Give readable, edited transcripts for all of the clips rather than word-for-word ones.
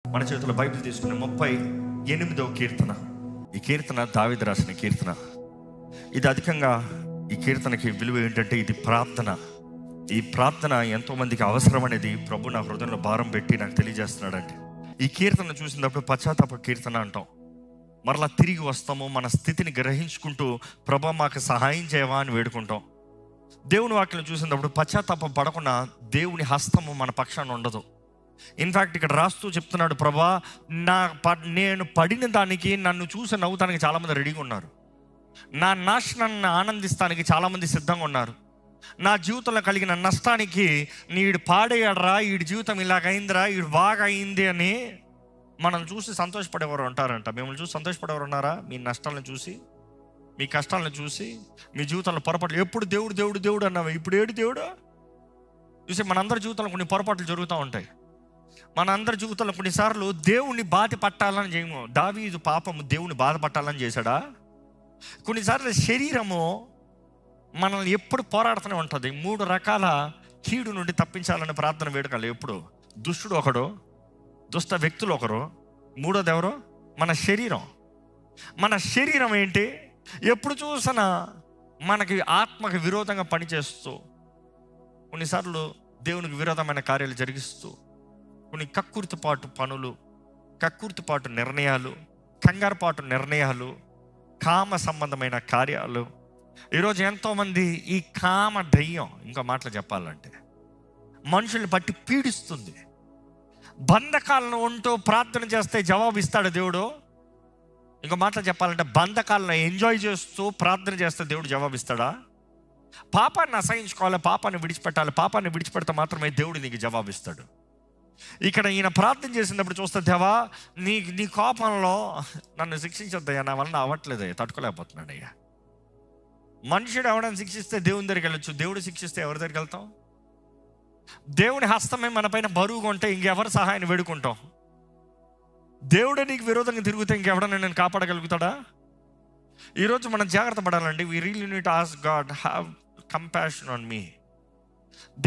మన చేతిలో బైబిల్ తీసుకునే 38వ కీర్తన. ఈ కీర్తన దావీదు రాసిన కీర్తన. ఇది అధికంగా ఈ కీర్తనకి విలువ ఏంటంటే ఇది ప్రార్థన. ఈ ప్రార్థన ఎంతోమందికి అవసరం అనేది ప్రభు నా హృదయంలో భారం పెట్టి నాకు తెలియజేస్తున్నాడండి. ఈ కీర్తన చూసినప్పుడు పశ్చాత్తాప కీర్తన అంటాం. మరలా తిరిగి వస్తాము, మన స్థితిని గ్రహించుకుంటూ ప్రభు మాకు సహాయం చేయవా అని వేడుకుంటాం. దేవుని వాక్యం చూసినప్పుడు పశ్చాత్తాపం పడకుండా దేవుని హస్తము మన పక్షాన ఉండదు. ఇన్ఫ్యాక్ట్ ఇక్కడ రాస్తూ చెప్తున్నాడు, ప్రభా నేను పడిన దానికి నన్ను చూసి నవ్వుతానికి చాలామంది రెడీగా ఉన్నారు. నా నాశనాన్ని ఆనందిస్తానికి చాలామంది సిద్ధంగా ఉన్నారు. నా జీవితంలో కలిగిన నష్టానికి నీడు పాడేయడరా, ఈడి జీవితం ఇలాగైందిరా, ఈడు బాగా అయింది అని మనం చూసి సంతోషపడేవారు ఉంటారంట. మిమ్మల్ని చూసి సంతోషపడేవారు ఉన్నారా? మీ నష్టాలను చూసి, మీ కష్టాలను చూసి, మీ జీవితంలో పొరపాట్లు. ఎప్పుడు దేవుడు దేవుడు దేవుడు అన్నావు, ఇప్పుడు ఏడు దేవుడు చూసి. మనందరి జీవితంలో కొన్ని పొరపాట్లు జరుగుతూ ఉంటాయి. మనందరి జీవితంలో కొన్నిసార్లు దేవుణ్ణి బాధ పట్టాలని చేయము. దావీదు పాపము దేవుని బాధపట్టాలని చేశాడా? కొన్నిసార్లు శరీరము మనల్ని ఎప్పుడు పోరాడుతూనే ఉంటుంది. 3 రకాల కీడు నుండి తప్పించాలని ప్రార్థన వేడుకలు. ఎప్పుడు దుష్టుడు ఒకడు, దుష్ట వ్యక్తులు ఒకరు, మూడోది ఎవరు? మన శరీరం. మన శరీరం ఏంటి? ఎప్పుడు చూసినా మనకి ఆత్మకి విరోధంగా పనిచేస్తూ, కొన్నిసార్లు దేవునికి విరోధమైన కార్యాలు జరిగిస్తూ, కొన్ని కక్కుర్తిపాటు పనులు, కక్కుర్తిపాటు నిర్ణయాలు, కంగారుపాటు నిర్ణయాలు, కామ సంబంధమైన కార్యాలు. ఈరోజు ఎంతోమంది ఈ కామ దయ్యం, ఇంకో మాటలు చెప్పాలంటే, మనుషుల్ని బట్టి పీడిస్తుంది. బంధకాలను ఉంటూ ప్రార్థన చేస్తే జవాబు ఇస్తాడు దేవుడు. ఇంకో మాటలు చెప్పాలంటే, బంధకాలను ఎంజాయ్ చేస్తూ ప్రార్థన చేస్తే దేవుడు జవాబు ఇస్తాడా? పాపాన్ని అసహించుకోవాలి, పాపాన్ని విడిచిపెట్టాలి. పాపాన్ని విడిచిపెడితే మాత్రమే దేవుడు నీకు జవాబు ఇస్తాడు. ఇక్కడ ఈయన ప్రార్థన చేసినప్పుడు చూస్తే, దేవా నీ కోపంలో నన్ను శిక్షించొద్దయ్యా, నా వలన అవ్వట్లేదయ్యా, తట్టుకోలేకపోతున్నాడయ్యా. మనుషుడు ఎవడని శిక్షిస్తే దేవుని దగ్గరికి వెళ్ళొచ్చు, దేవుడు శిక్షిస్తే ఎవరి దగ్గరికి వెళ్తాం? దేవుని హస్తమే మన పైన బరువుగా ఉంటే ఇంకెవరి సహాయాన్ని వేడుకుంటాం? దేవుడే నీకు విరోధంగా తిరిగితే ఇంకెవడన్నా నేను కాపాడగలుగుతాడా? ఈరోజు మనం జాగ్రత్త పడాలండి. We really need to ask God, have compassion on me.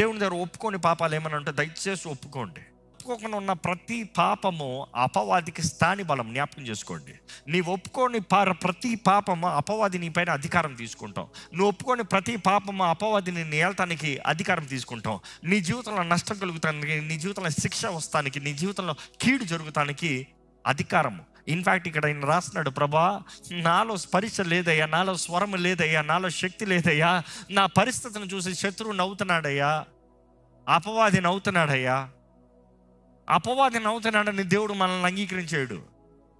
దేవుని దగ్గర ఒప్పుకోని పాపాలు ఏమన్నా ఉంటే దయచేసి ఒప్పుకోండి. ఒప్పుకోకుండా ఉన్న ప్రతి పాపము అపవాదికి స్థాని బలం. జ్ఞాపకం చేసుకోండి. నీవు ఒప్పుకోని ప్రతి పాపము అపవాది నీ పైన అధికారం తీసుకుంటాం. నువ్వు ఒప్పుకొని ప్రతి పాపము అపవాదిని ఏల్తానికి అధికారం తీసుకుంటాం. నీ జీవితంలో నష్టం కలుగుతానికి, నీ జీవితంలో శిక్ష వస్తానికి, నీ జీవితంలో కీడు జరుగుతానికి అధికారము. ఇన్ఫ్యాక్ట్ ఇక్కడ ఆయన రాస్తున్నాడు, ప్రభా నాలో స్పర్శ లేదయ్యా, నాలో స్వరం లేదయ్యా, నాలో శక్తి లేదయ్యా, నా పరిస్థితిని చూసి శత్రువు నవ్వుతున్నాడయ్యా, అపవాది నవ్వుతున్నాడయ్యా. అపవాది నవ్వుతున్నాడని దేవుడు మనల్ని అంగీకరించాడు.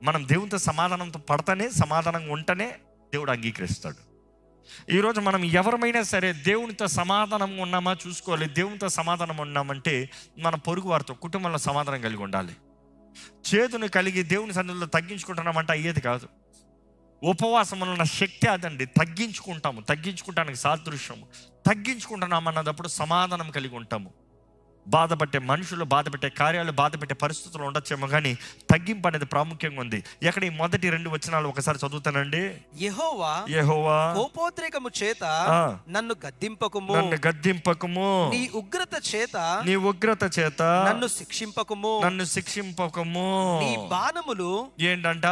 మనం దేవునితో సమాధానంతో పడతానే, సమాధానంగా ఉంటేనే దేవుడు అంగీకరిస్తాడు. ఈరోజు మనం ఎవరమైనా సరే దేవునితో సమాధానం ఉన్నామా చూసుకోవాలి. దేవునితో సమాధానం ఉన్నామంటే మన పొరుగు వారితో, కుటుంబంలో సమాధానం కలిగి ఉండాలి. చేదును కలిగి దేవుని సన్నిధిలో తగ్గించుకుంటున్నామంటే అయ్యేది కాదు. ఉపవాసంలో ఉన్న శక్తి అదండి. తగ్గించుకుంటానికి సాదృశ్యము. తగ్గించుకుంటున్నామన్నప్పుడు సమాధానం కలిగి ఉంటాము. బాధపట్టే మనుషులు, బాధపెట్టే కార్యాలు, బాధపెట్టే పరిస్థితులు ఉండొచ్చేమో, కానీ తగ్గింపు అనేది ప్రాముఖ్యంగా ఉంది. ఎక్కడ ఈ మొదటి 2 వచనాలు ఒకసారి చదువుతానండి. యెహోవా కోపోద్రేకము చేత నన్ను గద్దింపకుము, నీ ఉగ్రత చేత నన్ను శిక్షింపకుము. నీ బాణములు ఏంటంట?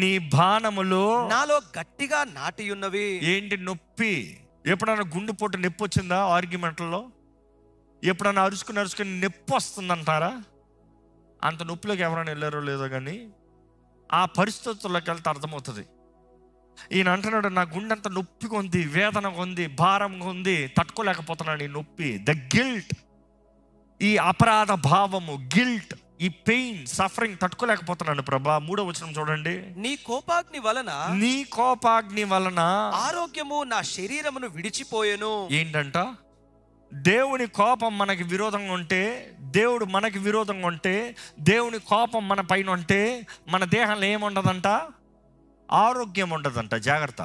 నీ బాణములు నాలో గట్టిగా నాటియున్నవి. ఏంటి? నొప్పి. ఎప్పుడైనా గుండెపోటు నొప్పి వచ్చిందా? ఆర్గ్యుమెంట్లలో ఎప్పుడన్నా అరుచుకుని నొప్పి వస్తుందంటారా? అంత నొప్పిలోకి ఎవరైనా వెళ్ళారో లేదో, కానీ ఆ పరిస్థితుల్లోకి వెళ్తే అర్థమవుతుంది. ఈయన అంటున్నాడు, నా గుండె అంత నొప్పిగా ఉంది, వేదనగా ఉంది, భారంగా ఉంది, తట్టుకోలేకపోతున్నాను ఈ నొప్పి. ద గిల్ట్, ఈ అపరాధ భావము, గిల్ట్, ఈ పెయిన్, సఫరింగ్ తట్టుకోలేకపోతున్నాను ప్రభా. 3వ వచనం చూడండి. నీ కోపాగ్ని వలన ఆరోగ్యము నా శరీరమును విడిచిపోయెను. ఏంటంట? దేవుని కోపం మనకి విరోధంగా ఉంటే, దేవుడు మనకి విరోధంగా ఉంటే, దేవుని కోపం మన పైన ఉంటే మన దేహంలో ఏముండదంట? ఆరోగ్యం ఉండదంట. జాగ్రత్త.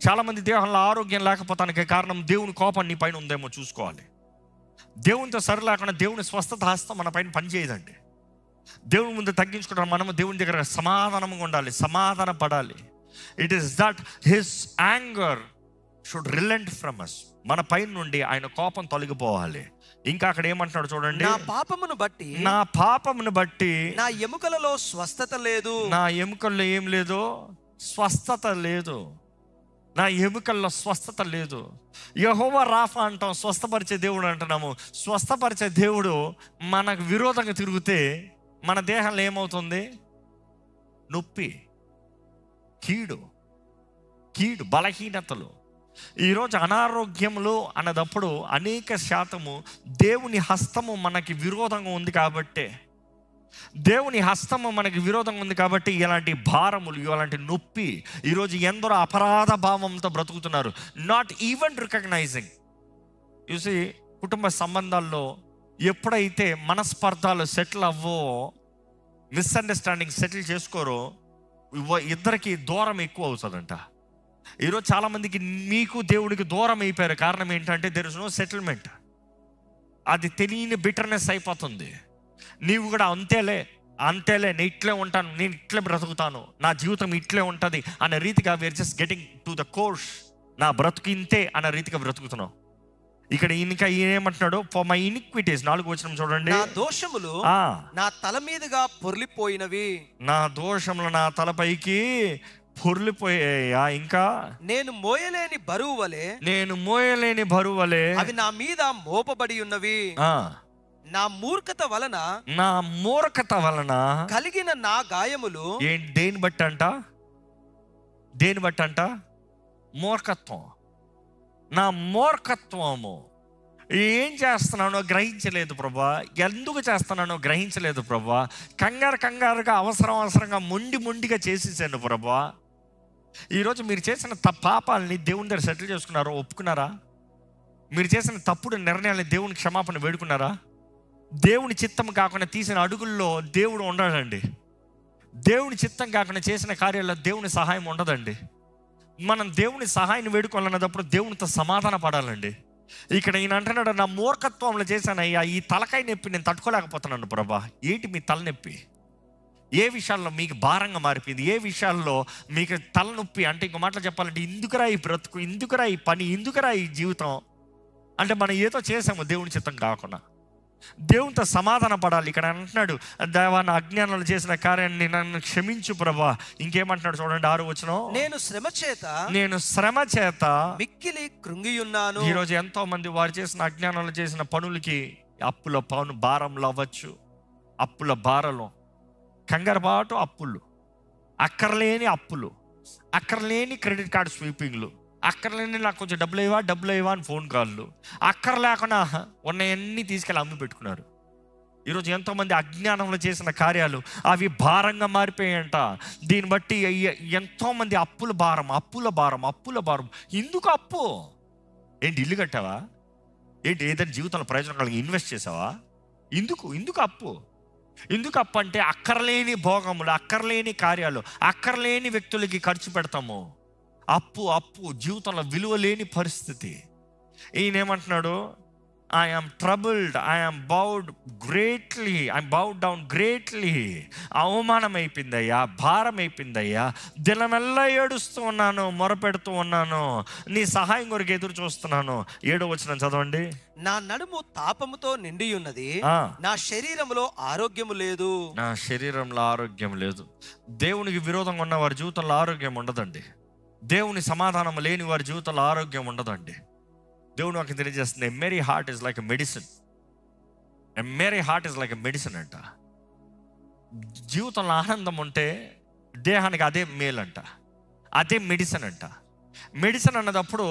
చాలామంది దేహంలో ఆరోగ్యం లేకపోతానికి కారణం దేవుని కోపం నీ పైన ఉందేమో చూసుకోవాలి. దేవునితో సరిలేకుండా దేవుని స్వస్థత హస్తం మన పైన పనిచేయదండి. దేవుని ముందు తగ్గించుకుంటాం. మనము దేవుని దగ్గర సమాధానంగా ఉండాలి, సమాధాన పడాలి. It is that his anger should relent from us. మన పైన నుండి ఆయన కోపం తొలగిపోవాలి. ఇంకా అక్కడ ఏమంటున్నాడు చూడండి, నా పాపమును బట్టి నా ఎముకలలో స్వస్థత లేదు. నా ఎముకల్లో ఏం లేదు? స్వస్థత లేదు. నా ఎముకల్లో స్వస్థత లేదు. యెహోవా రాఫా అంటాం, స్వస్థపరిచే దేవుడు అంటున్నాము. స్వస్థపరిచే దేవుడు మనకు విరోధంగా తిరిగితే మన దేహంలో ఏమవుతుంది? నొప్పి, కీడు, బలహీనతలు. ఈరోజు అనారోగ్యములు అన్నదప్పుడు అనేక శాతము దేవుని హస్తము మనకి విరోధంగా ఉంది కాబట్టి, ఇలాంటి భారములు, ఇలాంటి నొప్పి ఈరోజు ఎందరో అపరాధ భావంతో బ్రతుకుతున్నారు. Not even recognising. చూసి కుటుంబ సంబంధాల్లో ఎప్పుడైతే మనస్పర్ధాలు సెటిల్ అవ్వో, మిస్అండర్స్టాండింగ్ సెటిల్ చేసుకోరో, ఇద్దరికి దూరం ఎక్కువ అవుతుందంట. ఈరోజు చాలామందికి మీకు దేవుడికి దూరం అయిపోయారు. కారణం ఏంటంటే దెర్ ఇస్ నో సెటిల్మెంట్. అది తెలియని బిటర్నెస్ అయిపోతుంది. నీవు కూడా అంతేలే, నేను ఇట్లే ఉంటాను, నేను ఇట్లే బ్రతుకుతాను, నా జీవితం ఇట్లే ఉంటుంది అనే రీతిగా we are just getting to the course. నా బ్రతుకు ఇంతే అనే రీతిగా బ్రతుకుతున్నాం. ఇక్కడ ఇంకా ఏమంటున్నాడు? ఫర్ మై ఇనిక్విటీస్, 4వ వచనం చూడండి. నా దోషములు నా తల మీదుగా పొర్లిపోయినవి. నా దోషములు నా తలపైకి పొర్లిపోయాయా? ఇంకా నేను మోయలేని బరువు వలె అవి నా మీద మోపబడి ఉన్నవి. నా మూర్ఖత వలన కలిగిన నా గాయములు. దేని బట్టి అంట? మూర్ఖత్వం. నా మూర్ఖత్వము. ఏం చేస్తున్నానో గ్రహించలేదు ప్రభా. ఎందుకు చేస్తున్నానో గ్రహించలేదు ప్రభా. కంగారుగా అవసరంగా మొండిగా చేసేసాను ప్రభా. ఈరోజు మీరు చేసిన పాపాలని దేవుని దగ్గర సెటిల్ చేసుకున్నారో, ఒప్పుకున్నారా? మీరు చేసిన తప్పుడు నిర్ణయాలని దేవుని క్షమాపణ వేడుకున్నారా? దేవుని చిత్తం కాకుండా తీసిన అడుగుల్లో దేవుడు ఉండడండి. దేవుని చిత్తం కాకుండా చేసిన కార్యాల్లో దేవుని సహాయం ఉండదండి. మనం దేవుని సహాయం వేడుకోవాలన్నప్పుడు దేవునితో సమాధాన పడాలండి. ఇక్కడ ఈయన అంటున్నాడు, నా మూర్ఖత్వంలో చేశానయ్యా, ఈ తలకాయ నొప్పి నేను తట్టుకోలేకపోతున్నాను ప్రభా. ఏంటి మీ తలనొప్పి? ఏ విషయాల్లో మీకు భారంగా మారిపోయింది? ఏ విషయాల్లో మీకు తలనొప్పి? అంటే ఇంకో మాటలు చెప్పాలంటే, ఇందుకురా ఈ బ్రతుకు, ఇందుకురా ఈ పని, ఇందుకురా ఈ జీవితం. అంటే మనం ఏదో చేసాము దేవుని చిత్తం కాకుండా. దేవునితో సమాధాన పడాలి. ఇక్కడ అంటున్నాడు, దేవా నా అజ్ఞానంలో చేసిన కార్యాన్ని నన్ను క్షమించు ప్రభా. ఇంకేమంటున్నాడు చూడండి, 6వ వచనం. నేను శ్రమ చేత మిక్కిలి కృంగియున్నాను. ఈరోజు ఎంతో మంది వారు చేసిన అజ్ఞానంలో చేసిన పనులకి అప్పుల భారంలో అవ్వచ్చు, అప్పుల భారలో, కంగారుబాటు అప్పులు, అక్కర్లేని అప్పులు, అక్కర్లేని క్రెడిట్ కార్డు స్వీపింగ్లు, అక్కర్లేని నాకు కొంచెం డబ్బులు ఇవ్వా అని ఫోన్ కాళ్ళు, అక్కర్ లేకుండా ఉన్నవన్నీ తీసుకెళ్ళి అమ్మి పెట్టుకున్నారు. ఈరోజు ఎంతోమంది అజ్ఞానంలో చేసిన కార్యాలు అవి భారంగా మారిపోయాయంట. దీన్ని బట్టి ఎంతోమంది అప్పుల భారం. ఎందుకు అప్పు? ఏంటి ఇల్లు కట్టావా? ఏంటి ఏదైనా జీవితంలో ప్రయోజనం కలిగి ఇన్వెస్ట్ చేసావా? ఎందుకు అప్పు? ఎందుకు అప్పు అంటే అక్కర్లేని భోగములు, అక్కర్లేని కార్యాలు, అక్కర్లేని వ్యక్తులకి ఖర్చు పెడతాము. అప్పు జీవితంలో విలువ లేని పరిస్థితి. ఈయన ఏమంటున్నాడు? I am troubled, I am bowed down greatly. అవమానం అయిపోయిందయ్యా, భారం అయిపోయిందయ్యా, దినమెల్లా ఏడుస్తూ ఉన్నాను, మొరపెడుతూ ఉన్నాను, నీ సహాయం కొరకు ఎదురు చూస్తున్నాను. 7వ వచనం చదవండి. నా నడుము తాపముతో నిండి ఉన్నది, నా శరీరంలో ఆరోగ్యము లేదు. దేవునికి విరోధంగా ఉన్న వారి జీవితంలో ఆరోగ్యం ఉండదండి. దేవుని సమాధానం లేని వారి జీవితంలో ఆరోగ్యం ఉండదండి. దేవుడు నాకు తెలియజేస్తుంది, merry heart is like a medicine అంట. జీవితంలో ఆనందం ఉంటే దేహానికి అదే మేలంట, అదే మెడిసిన్ అంట. మెడిసిన్ అన్నదప్పుడు,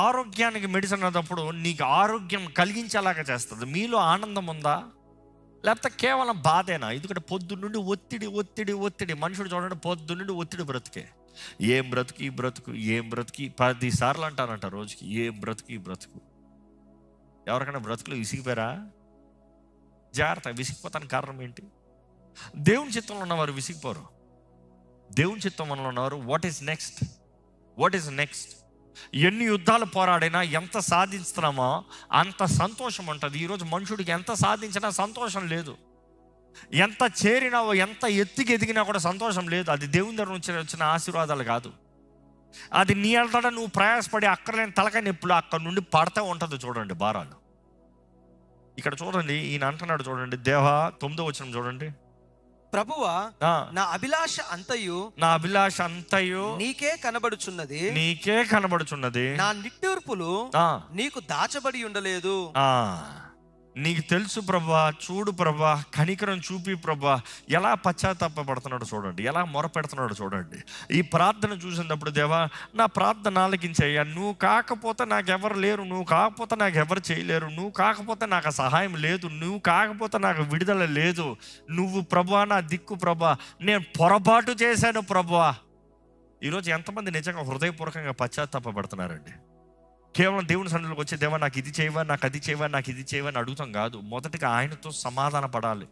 ఆరోగ్యానికి మెడిసిన్ అన్నదప్పుడు నీకు ఆరోగ్యం కలిగించేలాగా చేస్తుంది. మీలో ఆనందం ఉందా, లేకపోతే కేవలం బాధేనా? ఎందుకంటే పొద్దున్నుండి ఒత్తిడి. మనుషుడు చూడండి, పొద్దున్నుండి ఒత్తిడి బ్రతుకే. ఏం బ్రతుకు 10 సార్లు అంటారంట రోజుకి. ఏం బ్రతుకు. ఎవరికైనా బ్రతుకులు విసిగిపోయారా? జాగ్రత్త. విసిగిపోతానికి కారణం ఏంటి? దేవుని చిత్తంలో ఉన్నవారు విసిగిపోరు. దేవుని చిత్తంలో ఉన్నవారు వాట్ ఈస్ నెక్స్ట్. ఎన్ని యుద్ధాలు పోరాడినా, ఎంత సాధిస్తున్నామో అంత సంతోషం ఉంటుంది. ఈరోజు మనుషుడికి ఎంత సాధించినా సంతోషం లేదు. ఎంత చేరినావో, ఎంత ఎత్తుకి ఎదిగినా కూడా సంతోషం లేదు. అది దేవుని దగ్గర నుంచి వచ్చిన ఆశీర్వాదాలు కాదు. అది నీ అంతటా నువ్వు ప్రయాసపడి అక్కర్లేని తలకాయ నొప్పులు అక్కడ నుండి పడతా ఉంటుంది. చూడండి భారాలు. ఇక్కడ చూడండి, ఈయన అంటున్నాడు చూడండి, దేవా 9వ వచనం చూడండి, ప్రభువా నా అభిలాష అంతయు నీకే కనబడుచున్నది, నా నిట్టూర్పులు నీకు దాచబడి ఉండలేదు. నీకు తెలుసు ప్రభా, చూడు ప్రభా, కనికరం చూపి ప్రభా. ఎలా పశ్చాత్తాపడుతున్నాడు చూడండి, ఎలా మొరపెడుతున్నాడు చూడండి. ఈ ప్రార్థన చూసినప్పుడు, దేవా నా ప్రార్థన ఆలకించయ్యా, నువ్వు కాకపోతే నాకెవరు లేరు, నువ్వు కాకపోతే నాకు ఎవరు చేయలేరు, నువ్వు కాకపోతే నాకు సహాయం లేదు, నువ్వు కాకపోతే నాకు విడుదల లేదు, నువ్వు ప్రభా నా దిక్కు ప్రభా, నేను పొరపాటు చేశాను ప్రభా. ఈరోజు ఎంతమంది నిజంగా హృదయపూర్వకంగా పశ్చాత్తాపడుతున్నారండి? కేవలం దేవుని సన్నిధిలోకి వచ్చి, దేవా నాకు ఇది చేయవా, నాకు అది చేయవా, నాకు ఇది చేయవా అని అడుగుతాం కాదు. మొదటిగా ఆయనతో సమాధాన పడాలి,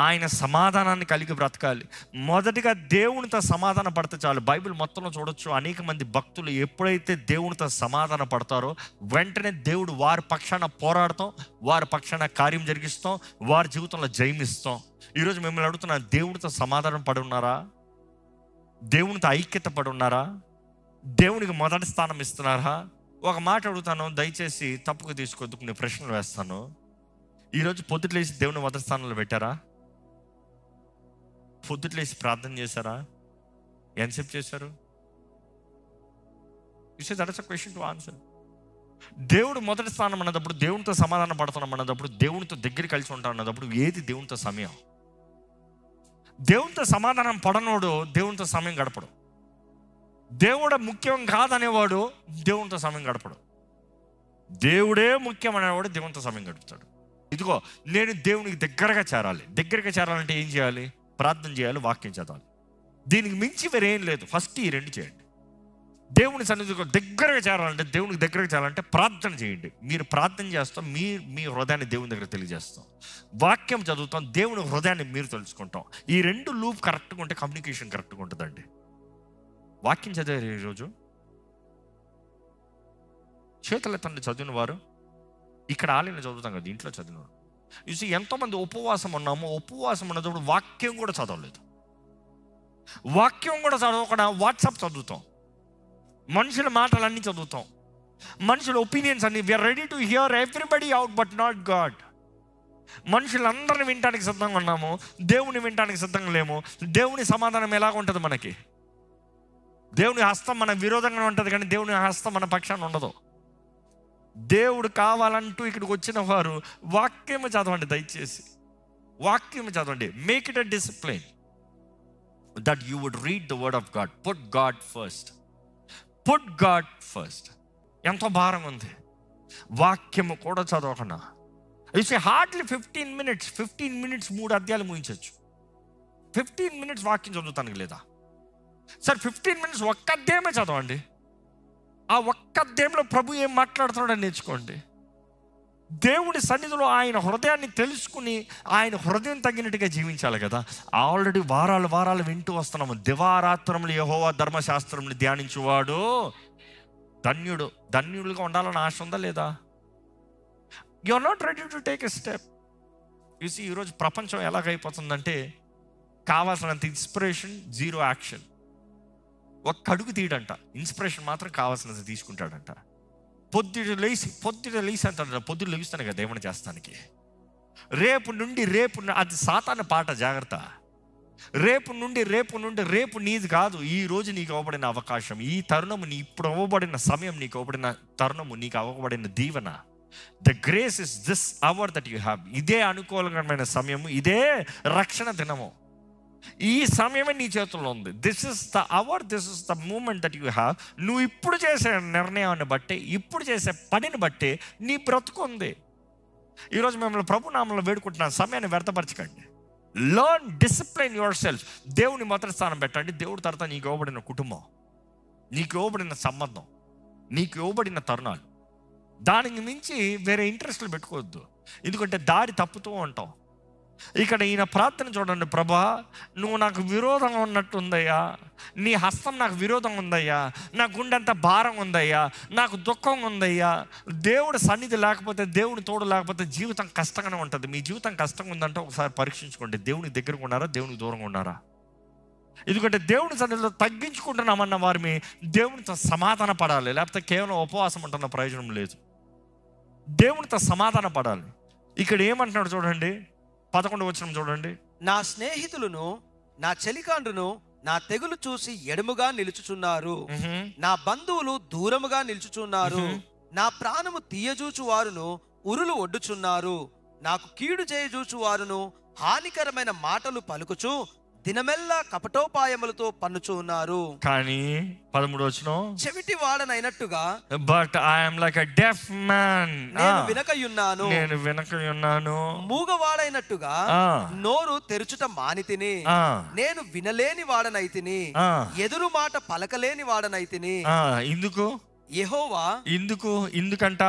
ఆయన సమాధానాన్ని కలిగి బ్రతకాలి. మొదటిగా దేవునితో సమాధాన పడితే చాలు. బైబిల్ మొత్తంలో చూడొచ్చు, అనేక మంది భక్తులు ఎప్పుడైతే దేవునితో సమాధాన పడతారో వెంటనే దేవుడు వారి పక్షాన పోరాడతాం, వారి పక్షాన కార్యం జరిగిస్తాం, వారి జీవితంలో జయమిస్తాం. ఈరోజు మిమ్మల్ని అడుగుతున్నా, దేవునితో సమాధానం పడి ఉన్నారా? దేవునితో ఐక్యత పడి ఉన్నారా? దేవునికి మొదటి స్థానం ఇస్తున్నారా? ఒక మాట అడుగుతాను, దయచేసి తప్పుగా తీసుకోవద్దు, కొన్ని ప్రశ్నలు వేస్తాను. ఈరోజు పొద్దుట్లేసి దేవుని మొదటి స్థానంలో పెట్టారా? పొద్దుట్లేసి ప్రార్థన చేశారా? ఎంతసేపు చేశారు? That's a question to answer. దేవుడు మొదటి స్థానం అన్నప్పుడు, దేవునితో సమాధానం పడుతున్నాం అన్నప్పుడు, దేవునితో దగ్గర కలిసి ఉంటాం అన్నప్పుడు, ఏది దేవునితో సమయం? దేవునితో సమాధానం పడనోడు దేవునితో సమయం గడపడు. దేవుడే ముఖ్యం కాదనేవాడు దేవునితో సమయం గడపడు. దేవుడే ముఖ్యం అనేవాడు దేవునితో సమయం గడుపుతాడు. ఇదిగో నేను దేవునికి దగ్గరగా చేరాలంటే ఏం చేయాలి? ప్రార్థన చేయాలి, వాక్యం చదవాలి. దీనికి మించి వేరేం లేదు. ఫస్ట్ ఈ రెండు చేయండి. దేవుని సన్నిధికి దగ్గరగా చేరాలంటే, దేవునికి దగ్గరగా చేరాలంటే ప్రార్థన చేయండి. మీరు ప్రార్థన చేస్తాం, మీ హృదయాన్ని దేవుని దగ్గర తెలియజేస్తాం. వాక్యం చదువుతాం, దేవుని హృదయాన్ని మీరు తెలుసుకుంటాం. ఈ రెండు లూప్ కరెక్ట్గా ఉంటే కమ్యూనికేషన్ కరెక్ట్గా ఉంటుందండి. వాక్యం చదివారు ఈరోజు? చేతులెత్తండి చదివిన వారు. ఇక్కడ ఆలయంలో చదువుతాం కదా, ఇంట్లో చదివిన వారు. చూసి ఎంతోమంది ఉపవాసం ఉన్నాము, ఉపవాసం ఉన్నప్పుడు వాక్యం కూడా చదవలేదు. వాక్యం కూడా చదవకుండా వాట్సాప్ చదువుతాం, మనుషుల మాటలన్నీ చదువుతాం, మనుషుల ఒపీనియన్స్ అన్ని. We are ready to hear everybody out but not God. మనుషులందరిని వినటానికి సిద్ధంగా ఉన్నాము, దేవుని వినటానికి సిద్ధంగా లేము. దేవుని సమాధానం ఎలాగ ఉంటుంది మనకి? దేవుని హస్తం మన విరోధంగా ఉంటుంది, కానీ దేవుని హస్తం మన పక్షాన ఉండదు. దేవుడు కావాలంటూ ఇక్కడికి వచ్చిన వారు వాక్యము చదవండి, దయచేసి వాక్యము చదవండి. Make it a discipline that you would read the word of God. Put God first. ఎంతో భారంగా ఉంది వాక్యము కూడా చదవకుండా. హార్డ్లీ 15 minutes 3 అధ్యాయాలు ముగించవచ్చు. 15 minutes వాక్యం చదువుతానికి లేదా? సార్ 15 minutes ఒక్క అధ్యాయమే చదవండి. ఆ ఒక్క అధ్యాయంలో ప్రభు ఏం మాట్లాడుతున్నాడని నేర్చుకోండి. దేవుడి సన్నిధిలో ఆయన హృదయాన్ని తెలుసుకుని ఆయన హృదయం తగినట్టుగా జీవించాలి కదా. ఆల్రెడీ వారాలు వింటూ వస్తున్నాము. దివారాత్రములు యెహోవా ధర్మశాస్త్రములు ధ్యానించువాడు ధన్యులుగా ఉండాలని ఆశ ఉందా లేదా? You are not ready to take a step. చూసి ఈరోజు ప్రపంచం ఎలాగైపోతుందంటే, కావాల్సినంత ఇన్స్పిరేషన్, జీరో యాక్షన్. ఒక్క అడుగు తీయడంట, ఇన్స్పిరేషన్ మాత్రం కావాల్సినంత తీసుకుంటాడంట. పొద్దుట లేచి అంటాడు, పొద్దుట లేస్తాను కదా దేవుని చేస్తానికి. రేపు నుండి అది సాతాను పాట, జాగ్రత్త. రేపు నీది కాదు, ఈ రోజు నీకు అవ్వబడిన అవకాశం, ఈ తరుణము ఇప్పుడు అవ్వబడిన సమయం, నీకు అవ్వబడిన తరుణము, నీకు అవ్వబడిన దీవెన. The grace is this hour that you have. ఇదే అనుకూలమైన సమయము, ఇదే రక్షణ దినము. ఈ సమయమే నీ చేతుల్లో ఉంది. This is the hour, this is the moment that you have. నువ్వు ఇప్పుడు చేసే నిర్ణయాన్ని బట్టి, ఇప్పుడు చేసే పనిని బట్టి నీ బ్రతుకు ఉంది. ఈరోజు మిమ్మల్ని ప్రభు నామంలో వేడుకుంటున్నాను, సమయాన్ని వ్యర్థపరచకండి. Learn, discipline yourself. దేవుని మొదటి స్థానం పెట్టండి. దేవుడి తర్వాత నీకు ఇవ్వబడిన కుటుంబం, నీకు ఇవ్వబడిన సంబంధం, నీకు ఇవ్వబడిన తరుణాలు, దానికి మించి వేరే ఇంట్రెస్ట్లు పెట్టుకోవద్దు. ఎందుకంటే దారి తప్పుతూ ఉంటాం. ఇక్కడ ఈయన ప్రార్థన చూడండి, ప్రభా నువ్వు నాకు విరోధంగా ఉన్నట్టు ఉందయ్యా, నీ హస్తం నాకు విరోధం ఉందయ్యా, నా గుండెంత భారం ఉందయ్యా, నాకు దుఃఖం ఉందయ్యా. దేవుడు సన్నిధి లేకపోతే, దేవుని తోడు లేకపోతే జీవితం కష్టంగానే ఉంటుంది. మీ జీవితం కష్టంగా ఉందంటే ఒకసారి పరీక్షించుకోండి. దేవునికి దగ్గరగా ఉన్నారా, దేవునికి దూరంగా ఉన్నారా? ఎందుకంటే దేవుని సన్నిధిలో తగ్గించుకుంటున్నామన్న వారిని దేవునితో సమాధాన పడాలి, లేకపోతే కేవలం ఉపవాసం ఉంటున్న ప్రయోజనం లేదు. దేవునితో సమాధాన పడాలి. ఇక్కడ ఏమంటున్నాడు చూడండి, 11వ వచనం చూడండి. నా స్నేహితులను నా చెలికాండ్రును నా తెగులు చూసి ఎడముగా నిలుచుచున్నారు, నా బంధువులు దూరముగా నిలుచుచున్నారు, నా ప్రాణము తీయజూచు వారును ఉరులు ఒడ్డుచున్నారు, నాకు కీడు చేయజూచు వారును హానికరమైన మాటలు పలుకుచు దినమెల్లా కపటోపాయములతో పన్నుచు ఉన్నారు. కానీ 13వ వచనం, చెవిటి వాడనైనట్టుగా but I'm like a deaf man, నేను వినకయున్నాను, నేను వినకయున్నాను. మూగవాడైనట్టుగా నోరు తెరుచుట మానితిని, నేను వినలేని వాడనైతిని, ఎదురు మాట పలకలేని వాడనైతిని. ఎందుకు యెహోవా ఎందుకంట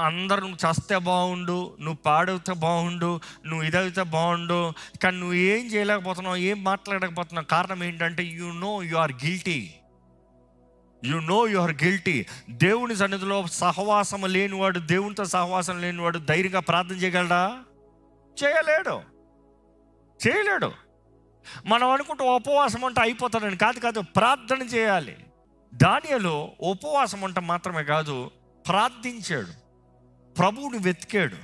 అందరు నువ్వు చస్తే బాగుండు, నువ్వు పాడవుతే బాగుండు, నువ్వు ఇదైతే బాగుండు, కానీ నువ్వు ఏం చేయలేకపోతున్నావు, ఏం మాట్లాడకపోతున్నావు. కారణం ఏంటంటే you know you are guilty. దేవుని సన్నిధిలో సహవాసం లేనివాడు, దేవునితో సహవాసం లేనివాడు ధైర్యంగా ప్రార్థన చేయగలడా? చేయలేడు. మనం అనుకుంటే ఉపవాసం అంటే అయిపోతాడని కాదు, ప్రార్థన చేయాలి. దానియేలు ఉపవాసం అంటే మాత్రమే కాదు, ప్రార్థించాడు, ప్రభువుని వెతికాడు.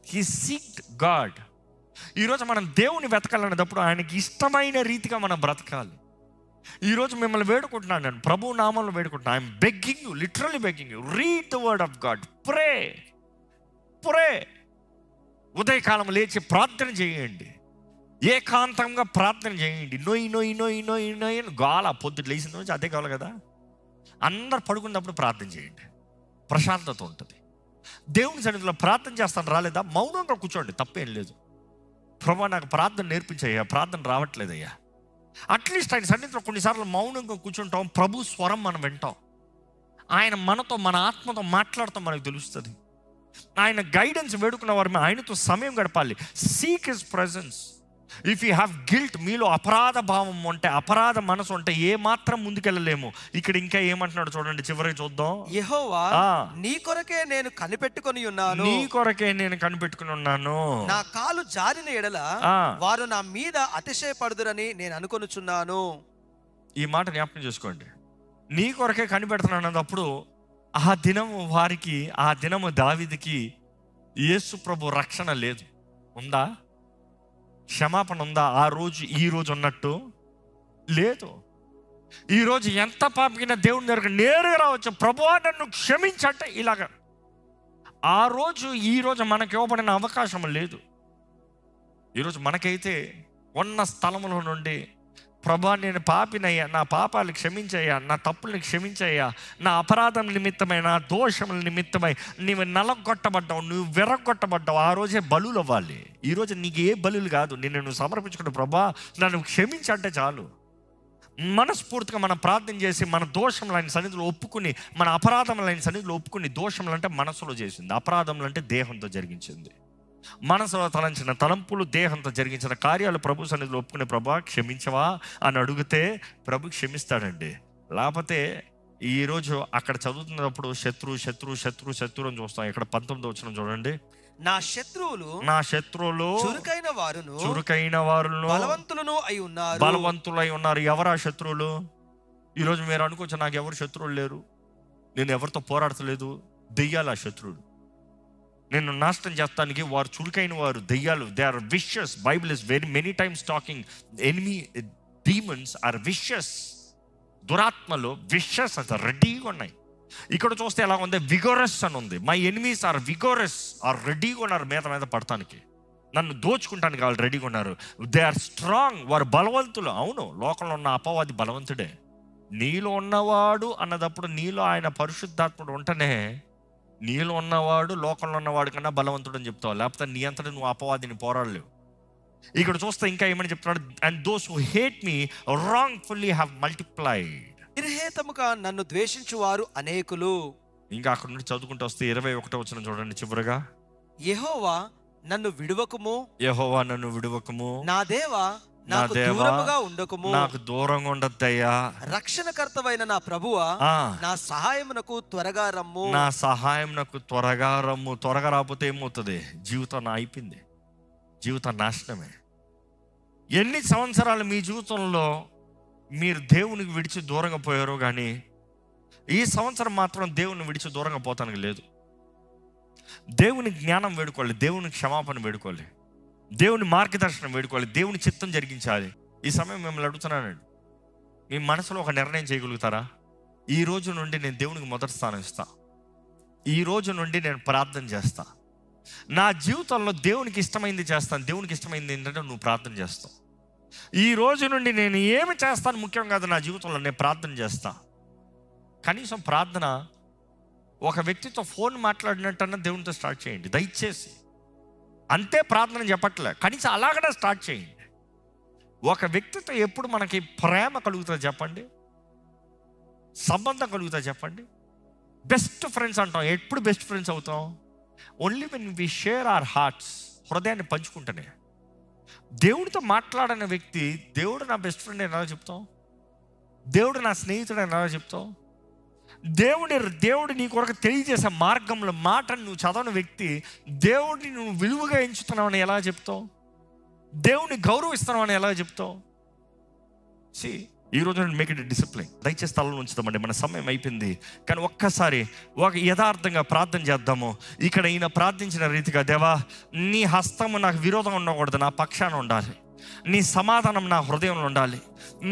He seeked God. ఈరోజు మనం దేవుని వెతకాలనేటప్పుడు ఆయనకి ఇష్టమైన రీతిగా మనం బ్రతకాలి. ఈరోజు మిమ్మల్ని వేడుకుంటున్నాను, నేను ప్రభు నామంలో వేడుకుంటున్నాను. I'm begging you, literally begging you, read the word of God, pray. ఉదయకాలం లేచి ప్రార్థన చేయండి, ఏకాంతంగా ప్రార్థన చేయండి. నొయ్యి గాల పొద్దుట లేచిన నుంచి అదే కావాలి కదా. అందరు పడుకున్నప్పుడు ప్రార్థన చేయండి, ప్రశాంతత ఉంటుంది. దేవుని సన్నిధిలో ప్రార్థన చేస్తాను రాలేదా, మౌనంగా కూర్చోండి, తప్పేం లేదు. ప్రభు నాకు ప్రార్థన నేర్పించయ్యా, ప్రార్థన రావట్లేదయ్యా. అట్లీస్ట్ ఆయన సన్నిధిలో కొన్నిసార్లు మౌనంగా కూర్చుంటాం, ప్రభు స్వరం మనం వింటాం, ఆయన మనతో మన ఆత్మతో మాట్లాడతాం, మనకు తెలుస్తుంది. ఆయన గైడెన్స్ వేడుకున్న వారు ఆయనతో సమయం గడపాలి. Seek his presence. If you have guilt, మీలో అపరాధ భావం ఉంటే, అపరాధ మనసు ఉంటే ఏ మాత్రం ముందుకెళ్ళలేము. ఇక్కడ ఇంకా ఏమంటున్నాడు చూడండి, చివరికి చూద్దాం. యెహోవా నీ కొరకే నేను కనిపెట్టుకొని ఉన్నాను, నా కాలు జారిన ఎడల వారు నా మీద అతిశయపడుదురని నేను అనుకొనుచున్నాను. ఈ మాట జ్ఞాపకం చేసుకోండి. నీ కొరకే కనిపెడుతున్నాను అన్నప్పుడు ఆ దినము దావీదుకి యేసు ప్రభు రక్షణ లేదు. ఉందా? క్షమాపణ ఉందా? ఆ రోజు ఈ రోజు ఉన్నట్టు లేదు. ఈరోజు ఎంత పాపికినా దేవుని దగ్గర నేరుగా రావచ్చు, ప్రభువా నన్ను క్షమించంటే ఇలాగా. ఆ రోజు ఈ రోజు మనకి ఇవ్వబడిన అవకాశం లేదు. ఈరోజు మనకైతే ఉన్న స్థలంలో నుండి, ప్రభువా నేను పాపినయ్యా, నా పాపాలు క్షమించయ్యా, నా తప్పుల్ని క్షమించయ్యా, నా అపరాధం నిమిత్తమై, నా దోషముల నిమిత్తమై నీవు నలగొట్టబడ్డావు, నువ్వు విరగొట్టబడ్డావు. ఆ రోజే బలులు అవ్వాలి. ఈరోజు నీకు ఏ బలులు కాదు, నువ్వు సమర్పించుకున్న ప్రభువా నన్ను క్షమించంటే చాలు. మనస్ఫూర్తిగా మనం ప్రార్థన చేసి మన దోషములు ఆయన సన్నిధిలో ఒప్పుకుని, మన అపరాధములు ఆయన సన్నిధిలో ఒప్పుకుని. దోషములు అంటే మనసులో చేసింది, అపరాధములు అంటే దేహంతో జరిగించింది. మనసులో తలంచిన తలంపులు, దేహంతో జరిగించిన కార్యాలు ప్రభు సన్నిధిలో ఒప్పుకునే, ప్రభా క్షమించవా అని అడిగితే ప్రభు క్షమిస్తాడండి. లేకపోతే ఈరోజు అక్కడ చదువుతున్నప్పుడు శత్రువు అని చూస్తాం. ఇక్కడ 19వ వచనం చూడండి. నా శత్రువులు చురుకైన వారును బలవంతులై ఉన్నారు. ఎవరా శత్రువులు? ఈరోజు మీరు అనుకోవచ్చు, నాకు ఎవరు శత్రువులు లేరు, నేను ఎవరితో పోరాడతలేదు. దెయ్యాలు ఆ శత్రువులు. నేను నాశనం చేస్తానికి వారు చురుకైన వారు, దెయ్యాలు. They are vicious. Bible is very many times talking enemy demons are vicious. దురాత్మలు విషియస్ అంత రెడీగా ఉన్నాయి. ఇక్కడ చూస్తే ఎలా ఉంది, విగోరస్ అని ఉంది. మై ఎనిమీస్ ఆర్ విగోరస్, ఆర్ రెడీగా ఉన్నారు మీద పడటానికి, నన్ను దోచుకుంటానికి వాళ్ళు రెడీగా ఉన్నారు. దే ఆర్ స్ట్రాంగ్, వారు బలవంతులు. అవును, లోకంలో ఉన్న అపవాది బలవంతుడే. నీలో ఉన్నవాడు అన్నదప్పుడు నీలో ఆయన పరిశుద్ధాత్ముడు ఉంటేనే నీలో ఉన్నవాడు లోకంలో ఉన్నవాడు కన్నా బలవంతుడు అని చెప్తావు. లేకపోతే నీ అంతటా నువ్వు అపవాదిని పోరాడలేవు. ఇక్కడ చూస్తే ఇంకా ఏమని చెప్తున్నాడు, and those who hate me wrongfully have multiplied. నిర్హేతముగా నన్ను ద్వేషించువారు అనేకులు. ఇంకా అక్కడ నుండి చదువుకుంటూ వస్తే 21వ వచనం చూడండి చివరగా. యెహోవా నన్ను విడువకుము, నా దేవా నాకు దూరముగా ఉండకుము, నాకు దూరంగా ఉండద్దయ్యా. రక్షణకర్తవైన నా ప్రభువా నా సహాయమునకు త్వరగా రమ్ము, త్వరగా రాకపోతే ఏమవుతుంది? జీవితం అయిపోయింది, జీవితం నాశనమే. ఎన్ని సంవత్సరాలు మీ జీవితంలో మీరు దేవునికి విడిచి దూరంగా పోయారో కానీ ఈ సంవత్సరం మాత్రం దేవుని విడిచి దూరంగా పోతానికి లేదు. దేవుని జ్ఞానం వేడుకోవాలి, దేవుని క్షమాపణ వేడుకోవాలి, దేవుని మార్గదర్శనం వేడుకోవాలి, దేవుని చిత్తం జరిగించాలి. ఈ సమయం మిమ్మల్ని అడుగుతున్నానండి, మీ మనసులో ఒక నిర్ణయం చేయగలుగుతారా? ఈ రోజు నుండి నేను దేవునికి మొదటి స్థానం ఇస్తా, ఈ రోజు నుండి నేను ప్రార్థన చేస్తా, నా జీవితంలో దేవునికి ఇష్టమైంది చేస్తాను. దేవునికి ఇష్టమైంది ఏంటంటే నువ్వు ప్రార్థన చేస్తావు. ఈ రోజు నుండి నేను ఏమి చేస్తాను ముఖ్యం కాదు, నా జీవితంలో నేను ప్రార్థన చేస్తా. కనీసం ప్రార్థన ఒక వ్యక్తితో ఫోన్ మాట్లాడినట్టన్నా దేవునితో స్టార్ట్ చేయండి దయచేసి. అంతే ప్రార్థన చెప్పట్లే, కనీసం అలాగనే స్టార్ట్ చేయండి. ఒక వ్యక్తితో ఎప్పుడు మనకి ప్రేమ కలుగుతుంది చెప్పండి, సంబంధం కలుగుతుంది చెప్పండి. బెస్ట్ ఫ్రెండ్స్ అంటాం, ఎప్పుడు బెస్ట్ ఫ్రెండ్స్ అవుతాం? Only when we share our hearts, హృదయాన్ని పంచుకుంటేనే. దేవుడితో మాట్లాడిన వ్యక్తి, దేవుడు నా బెస్ట్ ఫ్రెండ్ అని ఎలా చెప్తాం? దేవుడు నా స్నేహితుడు అని ఎలా చెప్తాం? దేవుడు నీ కొరకు తెలియజేసే మార్గంలో మాటను నువ్వు చదవని వ్యక్తి దేవుడిని నువ్వు విలువగా ఎంచుతున్నావు అని ఎలా చెప్తావు? దేవుని గౌరవిస్తున్నావు అని ఎలా చెప్తావు? ఈ రోజు మేక్ ఇట్ డిసిప్లిన్. దయచేసి స్థలంలో ఉంచుతామండి, మన సమయం అయిపోయింది. కానీ ఒక్కసారి ఒక యథార్థంగా ప్రార్థన చేద్దాము. ఇక్కడ ఈయన ప్రార్థించిన రీతిగా, దేవా నీ హస్తము నాకు విరోధం ఉండకూడదు, నా పక్షాన ఉండాలి. నీ సమాధానం నా హృదయంలో ఉండాలి,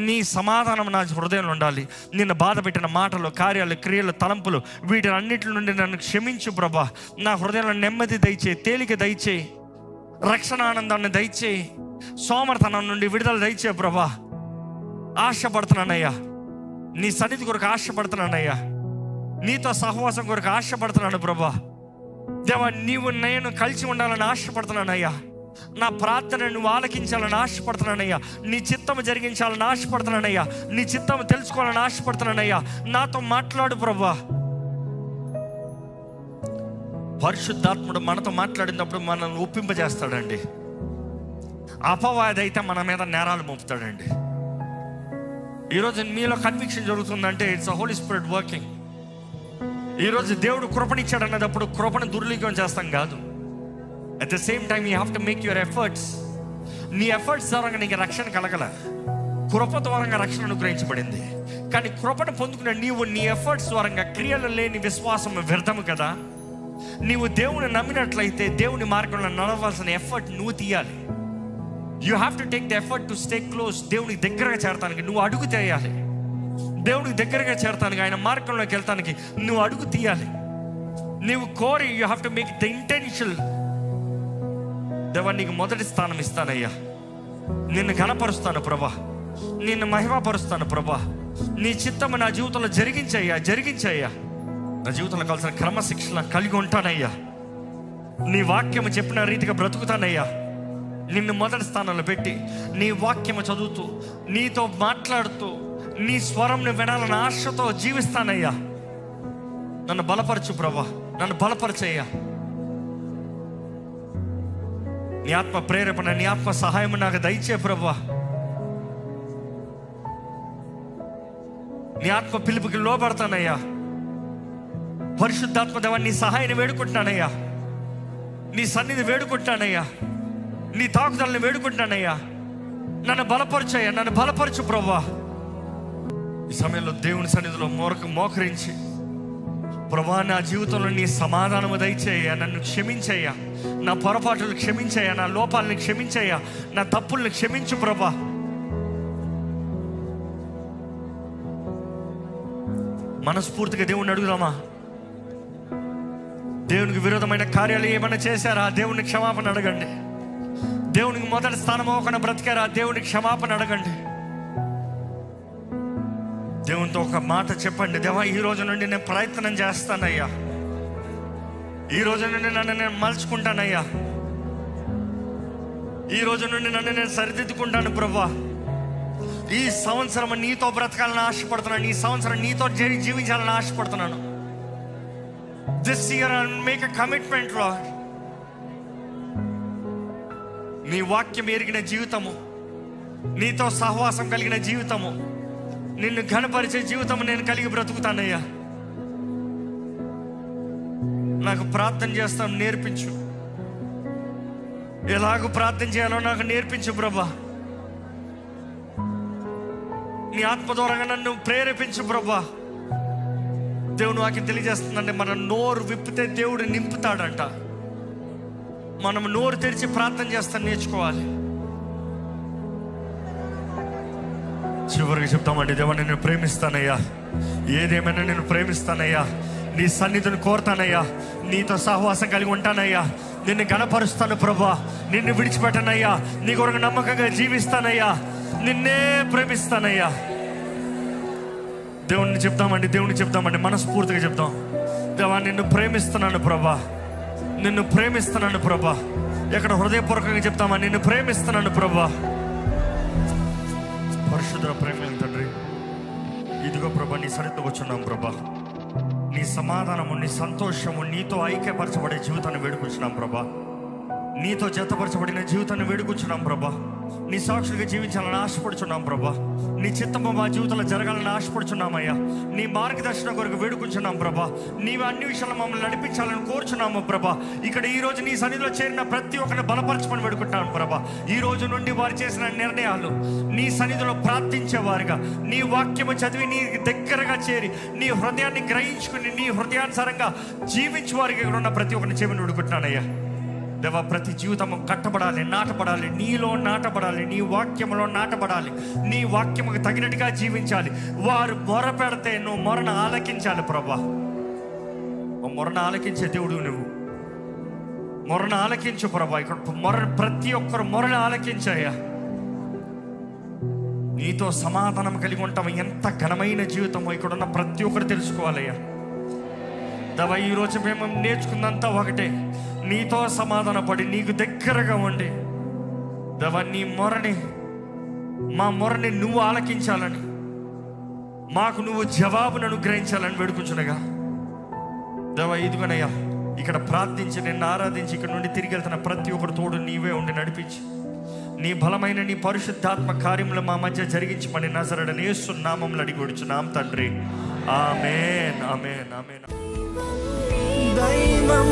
నీ సమాధానం నా హృదయంలో ఉండాలి. నిన్ను బాధ పెట్టిన మాటలు, కార్యాలు, క్రియలు, తలంపులు, వీటన్నిటి నుండి నన్ను క్షమించు ప్రభా. నా హృదయంలో నెమ్మది దయచేయి, తేలిక దయచేయి, రక్షణ ఆనందాన్ని దయచేయి, సోమర్థనం నుండి విడుదల దయచేయి ప్రభా. ఆశపడుతున్నానయ్యా, నీ సన్నిధి కొరకు ఆశపడుతున్నానయ్యా, నీతో సహవాసం కొరకు ఆశపడుతున్నాను ప్రభా. దేవా నీవు నేను కలిసి ఉండాలని ఆశపడుతున్నానయ్యా. నా ప్రార్థన నువ్వు ఆలకించాలని ఆశపడుతున్నానయ్యా. నీ చిత్తము జరిగించాలని ఆశపడుతున్నానయ్యా. నీ చిత్తము తెలుసుకోవాలని ఆశపడుతున్నానయ్యా. నాతో మాట్లాడు ప్రభా. పరిశుద్ధాత్ముడు మనతో మాట్లాడినప్పుడు మనల్ని ఒప్పింపజేస్తాడండి. అపవాది అయితే మన మీద నేరాలు మోపుతాడండి. ఈరోజు మీలో కన్విక్షన్ జరుగుతుందంటే ఇట్స్ హోలీ స్పిరిట్ వర్కింగ్. ఈరోజు దేవుడు కృపనిచ్చాడు అన్నప్పుడు కృపను దుర్వినియోగం చేస్తాం కాదు. At the same time you have to make your efforts. నీ ఎఫర్ట్స్ ద్వారా నీకు రక్షణ కలగల, కృప ద్వారా రక్షణ అనుగ్రహించబడింది. కానీ కృపను పొందుకున్న నీవు నీ ఎఫర్ట్స్ ద్వారా క్రియలు లేని విశ్వాసం వ్యర్థము కదా. నీవు దేవుని నమ్మినట్లయితే దేవుని మార్గంలో నడవాల్సిన ఎఫర్ట్ నువ్వు తీయాలి. You have to take the effort to stay close. దేవునికి దగ్గరగా చేరతానికి నువ్వు అడుగు తీయాలి. దేవునికి దగ్గరగా చేరతానికి, ఆయన మార్గంలోకి వెళ్తానికి నువ్వు అడుగు తీయాలి. నీవు కోరి you have to make the intention. దేవా నీకు మొదటి స్థానం ఇస్తానయ్యా, నిన్ను ఘనపరుస్తాను ప్రభా, నిన్ను మహిమపరుస్తాను ప్రభా. నీ చిత్తము నా జీవితంలో జరిగించయ్యా. నా జీవితంలో కావాల్సిన క్రమశిక్షణ కలిగి ఉంటానయ్యా. నీ వాక్యము చెప్పిన రీతిగా బ్రతుకుతానయ్యా. నిన్ను మొదటి స్థానంలో పెట్టి నీ వాక్యము చదువుతూ, నీతో మాట్లాడుతూ, నీ స్వరంను వినాలని ఆశతో జీవిస్తానయ్యా. నన్ను బలపరచు ప్రభా, నన్ను బలపరచయ్యా. నీ ఆత్మ ప్రేరేపణ, నీ ఆత్మ సహాయం నాకు దయచే ప్రభా. నీ ఆత్మ పిలుపుకి లోబడతానయ్యా. పరిశుద్ధాత్మ దేవా నీ సహాయాన్ని వేడుకుంటున్నానయ్యా, నీ సన్నిధి వేడుకుంటున్నానయ్యా, నీ తాకుదలని వేడుకుంటున్నానయ్యా. నన్ను బలపరచు ప్రభా. ఈ సమయంలో దేవుని సన్నిధిలో మోకరించి, ప్రభా నా జీవితంలో నీ సమాధానము దయచేయ్యా, నన్ను క్షమించయ్యా, నా పొరపాటులు క్షమించయ్యా, నా లోపాలని క్షమించయ్యా, నా తప్పుల్ని క్షమించు ప్రభా. మనస్ఫూర్తిగా దేవుణ్ణి అడుగుదామా? దేవునికి విరోధమైన కార్యాలు ఏమైనా చేశారా? దేవుని క్షమాపణ అడగండి. దేవునికి మొదటి స్థానం అవ్వకుండా బ్రతికారా? దేవుని క్షమాపణ అడగండి. దేవునితో ఒక మాట చెప్పండి, దేవా ఈ రోజు నుండి నేను ప్రయత్నం చేస్తానయ్యా, ఈ రోజు నుండి నన్ను నేను మలుచుకుంటానయ్యా, ఈ రోజు నుండి నన్ను నేను సరిదిద్దుకుంటాను ప్రభా. ఈ సంవత్సరం నీతో బ్రతకాలని ఆశపడుతున్నాను, ఈ సంవత్సరం నీతో జీవించాలని ఆశపడుతున్నాను. This year I'll make a commitment, Lord. నీ వాక్యం ఎరిగిన జీవితము, నీతో సహవాసం కలిగిన జీవితము, నిన్ను ఘనపరిచే జీవితము నేను కలిగి బ్రతుకుతానయ్యా. నాకు ప్రార్థన చేస్తాను నేర్పించు, ఎలాగో ప్రార్థన చేయాలో నాకు నేర్పించు ప్రభా. నీ ఆత్మ ద్వారా నన్ను ప్రేరేపించు ప్రభా. దేవుడు వాక్యం తెలియజేస్తుందంటే మనం నోరు విప్పితే దేవుడు నింపుతాడంట. మనం నోరు తెరిచి ప్రార్థన చేస్తాను నేర్చుకోవాలి. చివరికి చెప్తామండి, దేవా నేను ప్రేమిస్తానయ్యా, ఏదేమైనా నేను ప్రేమిస్తానయ్యా, నీ సన్నిధిని కోరుతానయ్యా, నీతో సహవాసం కలిగి ఉంటానయ్యా, నిన్ను గణపరుస్తాను ప్రభా, నిన్ను విడిచిపెట్టనయ్యా, నీ కొరకు నమ్మకంగా జీవిస్తానయ్యా, నిన్నే ప్రేమిస్తానయ్యా. దేవుణ్ణి చెప్తామండి, మనస్ఫూర్తిగా చెప్తాం. దేవా నిన్ను ప్రేమిస్తున్నాను ప్రభా, నిన్ను ప్రేమిస్తున్నాను ప్రభా. ఎక్కడ హృదయపూర్వకంగా చెప్తామా, నిన్ను ప్రేమిస్తున్నాను ప్రభా. పరిశుద్ధ ప్రేమ తండ్రి, ఇదిగో ప్రభా నీ సన్నిధికి వచ్చున్నాం ప్రభా. నీ సమాధానము, నీ సంతోషము, నీతో ఐక్యపరచబడే జీవితాన్ని వేడుకొచ్చున్నాం ప్రభా. నీతో జతపరచబడిన జీవితాన్ని వేడుకొచ్చున్నాం ప్రభా. నీ సాక్షులుగా జీవించాలని ఆశపడుచున్నాం ప్రభా. నీ చిత్తము మా జీవితంలో జరగాలని ఆశపడుచున్నామయ్యా. నీ మార్గదర్శనం కొరకు వేడుకుంటున్నాం ప్రభా. నీవు అన్ని విషయాలు మమ్మల్ని నడిపించాలని కోరుచున్నాము ప్రభా. ఇక్కడ ఈ రోజు నీ సన్నిధిలో చేరిన ప్రతి ఒక్కరిని బలపరచమని వేడుకుంటున్నాను ప్రభా. ఈ రోజు నుండి వారు చేసిన నిర్ణయాలు నీ సన్నిధిలో ప్రార్థించేవారుగా, నీ వాక్యము చదివి నీ దగ్గరగా చేరి నీ హృదయాన్ని గ్రహించుకుని నీ హృదయానుసారంగా జీవించేవారికి ఇక్కడ ఉన్న ప్రతి ఒక్కరిని చేయమని వేడుకుంటున్నానయ్యా. దేవా ప్రతి జీవితము కట్టబడాలి, నాటబడాలి, నీలో నాటబడాలి, నీ వాక్యములో నాటబడాలి, నీ వాక్యముకు తగినట్టుగా జీవించాలి. వారు మొర పెడితే నువ్వు మొరను ఆలకించాలి ప్రభా. మొరను ఆలకించే దేవుడు నువ్వు, మొరను ఆలకించు ప్రభా. ఇక్కడ ప్రతి ఒక్కరు మొరను ఆలకించాయా. నీతో సమాధానం కలిగి ఉంటాము. ఎంత ఘనమైన జీవితమో ఇక్కడ ఉన్న ప్రతి ఒక్కరు తెలుసుకోవాలయ్యా. దేవా ఈరోజు మేము నేర్చుకున్నంత ఒకటే, నీతో సమాధాన పడి నీకు దగ్గరగా ఉండి దేవా నీ మా మొరని నువ్వు ఆలకించాలని, మాకు నువ్వు జవాబును అనుగ్రహించాలని వేడుకుంటున్నాగా. దేవా ఇదిగోనయ్యా, ఇక్కడ ప్రార్థించి నిన్ను ఆరాధించి ఇక్కడ నుండి తిరిగి వెళ్తున్న ప్రతి ఒక్కరు తోడు నీవే ఉండి నడిపించి నీ బలమైన నీ పరిశుద్ధాత్మ కార్యములు మా మధ్య జరిగించమని నజరేయుడైన యేసు నామములో అడిగివచ్చున్నాం తండ్రి. ఆమేన్, ఆమేన్, ఆమేన్. దైవం